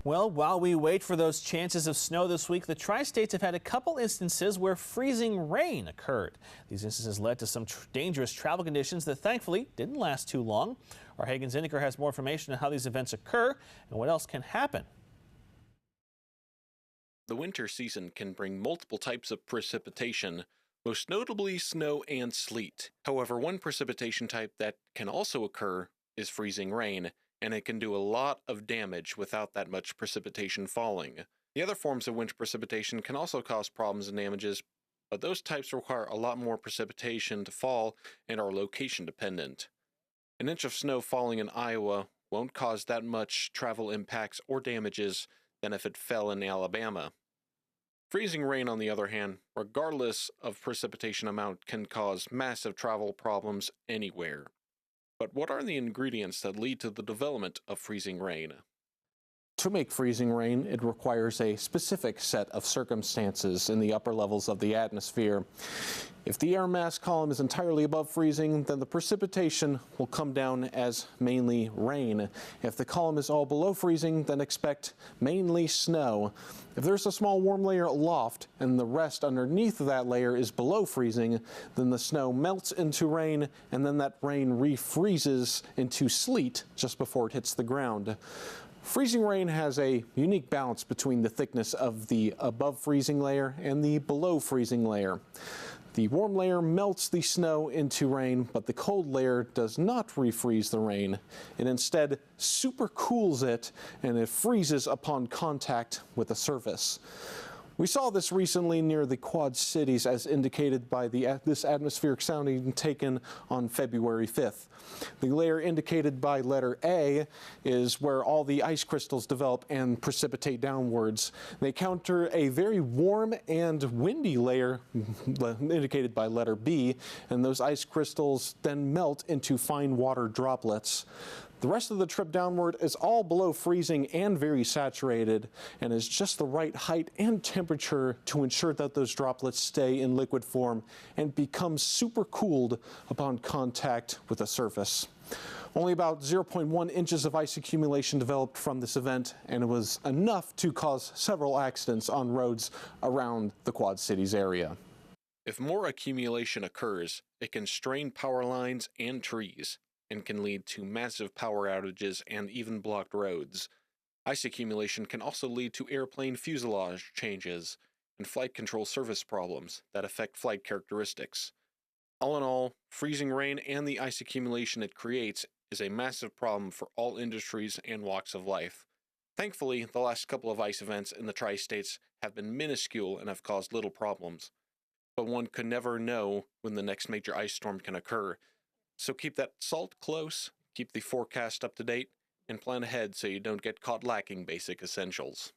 Well, while we wait for those chances of snow this week, the tri-states have had a couple instances where freezing rain occurred. These instances led to some dangerous travel conditions that thankfully didn't last too long. Our Hagen Zinniker has more information on how these events occur and what else can happen. The winter season can bring multiple types of precipitation, most notably snow and sleet. However, one precipitation type that can also occur is freezing rain, and it can do a lot of damage without that much precipitation falling. The other forms of winter precipitation can also cause problems and damages, but those types require a lot more precipitation to fall and are location dependent. An inch of snow falling in Iowa won't cause that much travel impacts or damages than if it fell in Alabama. Freezing rain, on the other hand, regardless of precipitation amount, can cause massive travel problems anywhere. But what are the ingredients that lead to the development of freezing rain? To make freezing rain, it requires a specific set of circumstances in the upper levels of the atmosphere. If the air mass column is entirely above freezing, then the precipitation will come down as mainly rain. If the column is all below freezing, then expect mainly snow. If there's a small warm layer aloft and the rest underneath that layer is below freezing, then the snow melts into rain, and then that rain refreezes into sleet just before it hits the ground. Freezing rain has a unique balance between the thickness of the above freezing layer and the below freezing layer. The warm layer melts the snow into rain, but the cold layer does not refreeze the rain. It instead supercools it, and it freezes upon contact with the surface. We saw this recently near the Quad Cities, as indicated by this atmospheric sounding taken on February 5th. The layer indicated by letter A is where all the ice crystals develop and precipitate downwards. They counter a very warm and windy layer indicated by letter B, and those ice crystals then melt into fine water droplets. The rest of the trip downward is all below freezing and very saturated, and is just the right height and temperature to ensure that those droplets stay in liquid form and become supercooled upon contact with the surface. Only about 0.1 inches of ice accumulation developed from this event, and it was enough to cause several accidents on roads around the Quad Cities area. If more accumulation occurs, it can strain power lines and trees, and can lead to massive power outages and even blocked roads. Ice accumulation can also lead to airplane fuselage changes and flight control service problems that affect flight characteristics. All in all, freezing rain and the ice accumulation it creates is a massive problem for all industries and walks of life. Thankfully, the last couple of ice events in the tri-states have been minuscule and have caused little problems. But one could never know when the next major ice storm can occur. So keep that salt close, keep the forecast up to date, and plan ahead so you don't get caught lacking basic essentials.